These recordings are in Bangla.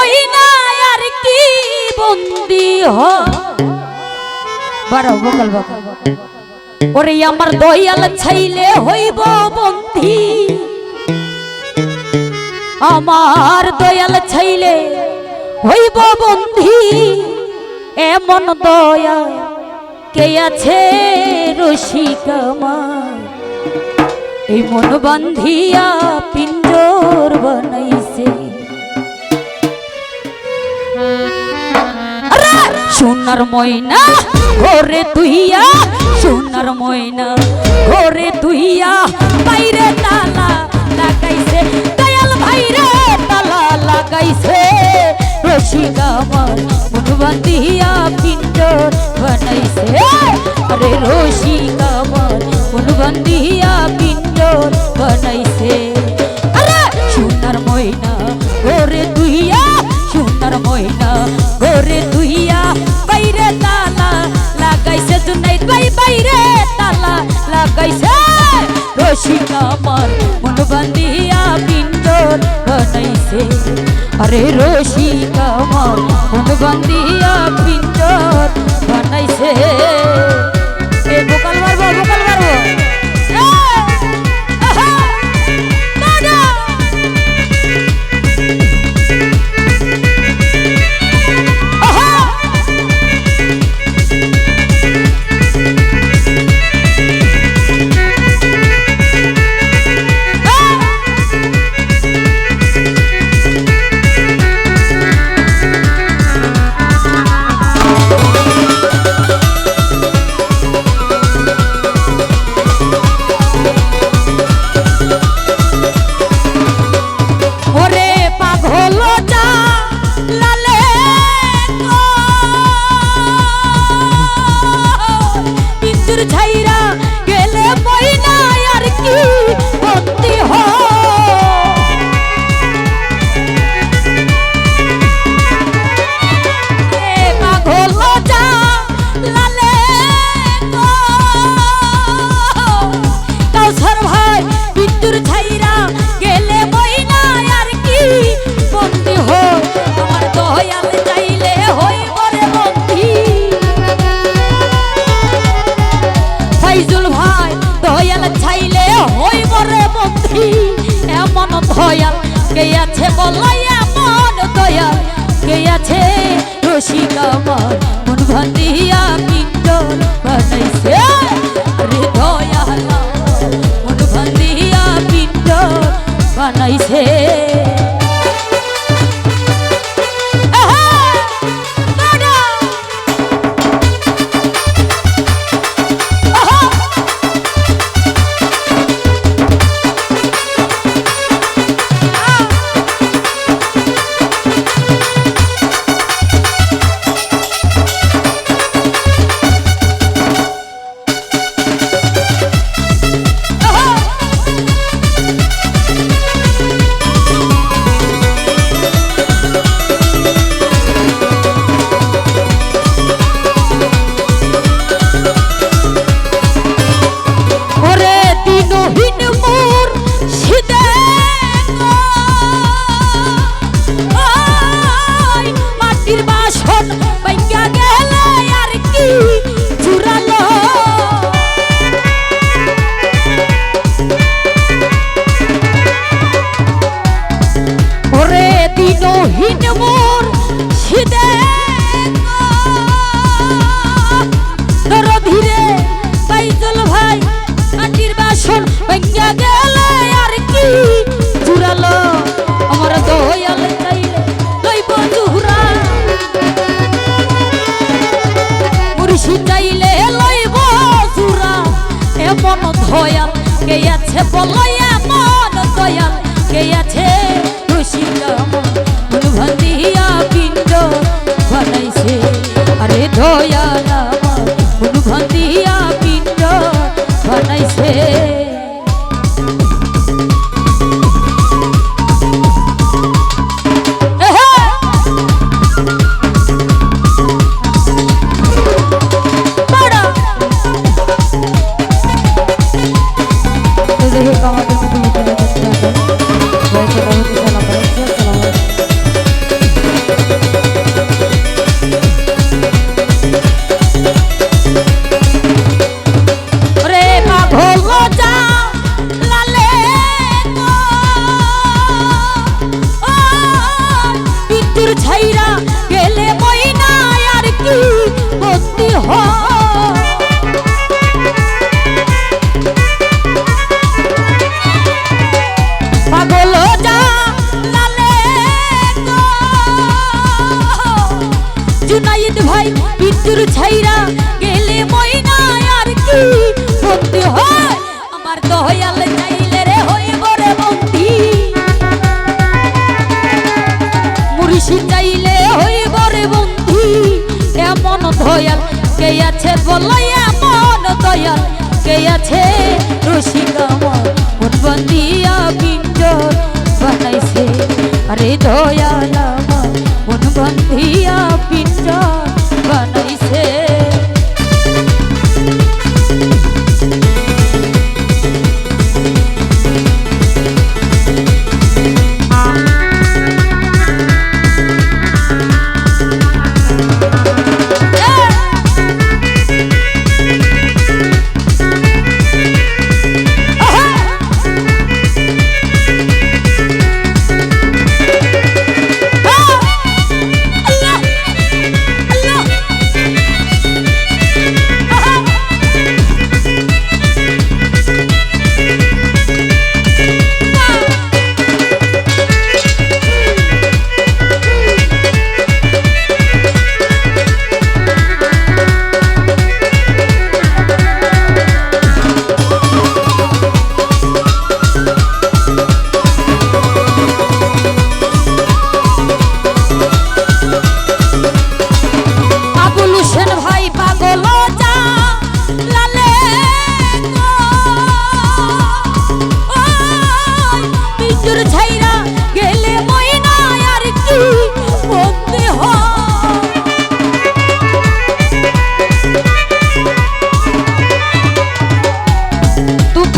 হই না আর কি বন্দি বারো বকাল বকাল ওরে আমার দয়াল ছাইলে হইব বন্ধি আমার দয়াল ছাইলে হইব বন্ধি এমন দয়া কে আছে রসিকামা এই মন বান্ধিয়া পিঞ্জর বানাইছে সোনার ময়না ঘরে তুইয়া সোনার ময়না ঘরে তুইয়া বাইরে তালা লাগাইছে দয়াল ভাইরে তালা লাগাইছে রসিকামার মন বান্ধিয়া পিঞ্জর বানাইছে আরে রসিকামার মন বান্ধিয়া পিঞ্জর বানাইছে আরে সোনার ময়না ঘরে তুইয়া সোনার ময়না ঘরে তুইয়া বাইরে তালা লাগাইছে জুনাইদ ভাই বাইরে তালা লাগাইছে রসিকামার মন বান্ধিয়া পিঞ্জর বানাইছে আরে রসিকামার মন বান্ধিয়া পিঞ্জর বানাইছে এ বোকাল মারবো বোকাল মারবো ভাই পিঞ্জুর ছাইরা গেলে ময়না আর কি বন্দি হয় আমার দয়াল চাইলে রে হইব রে বন্দি মুর্শিদ চাইলে হইব রে বন্দি এমন দয়াল কে আছে বলো এমন দয়াল কে আছে রসিক আমার মন বন্দিয়া পিঞ্জর বানাইছে আরে দয়াল আমার মন বন্দিয়া পিঞ্জর বানাইছে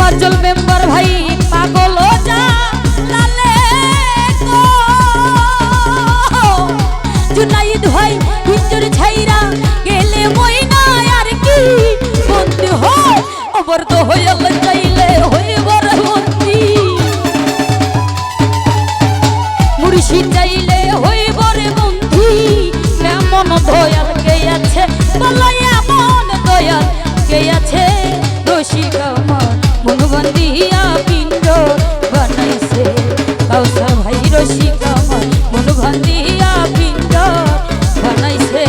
পাঁচজন মেম্বার ভাই পাগল যা লালে গো জুনাইদ ভাই পিঞ্জুর ছাইরা গেলে ময়না আর কি বন্দি হয় ওবর তো হইল চাইলে হইব রে বন্দি মুর্শিদ চাইলে হইব রে বন্দি এমন দয়াল কে আছে বলো এমন দয়াল কে আছে রসিক আমার মন বন্দিয়া পিঞ্জর বানাইছে কাউসার ভাই রসিক আমার মন বন্দিয়া পিঞ্জর বানাইছে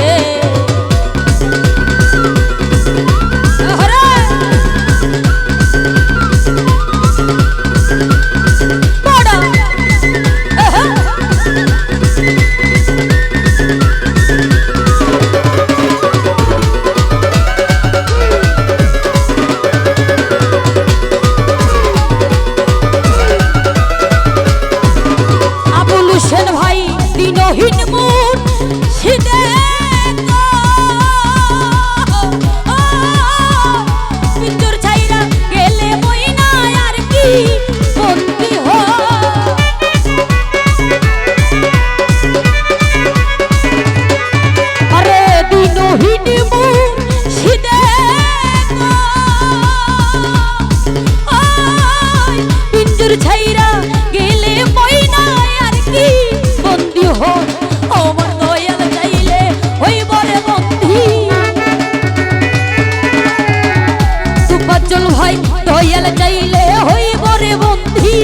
দয়াল চাইলে হইব রে বন্ধি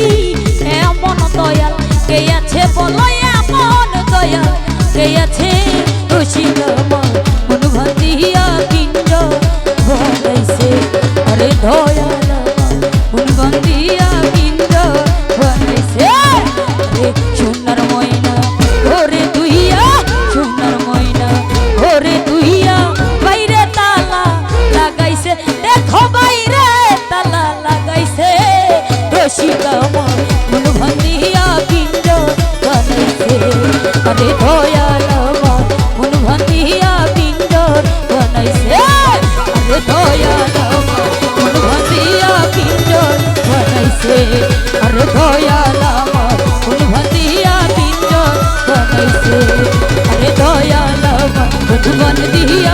এমন দয়াল কে আছে বলো এমন দয়াল কে আছে রসিক আমার মন বন্দিয়া পিঞ্জর বানাইছে আরে দয়াল মন বন্দিয়া পিঞ্জর বানাইছে রে সোনার ময়না ওরে তুইয়া সোনার ময়না ওরে তুইয়া বাইরে তালা লাগাইছে দেখো বাইরে তালা লাগাইছে রসিক আমার মন বন্দিয়া পিঞ্জর বানাইছে আরে দয়াল আমার মন বন্দিয়া পিঞ্জর বানাইছে আরে দয়াল আমার মন বন্দিয়া পিঞ্জর বানাইছে আরে দয়াল আমার মন বন্দিয়া পিঞ্জর বানাইছে আরে দয়াল আমার মন বন্দিয়া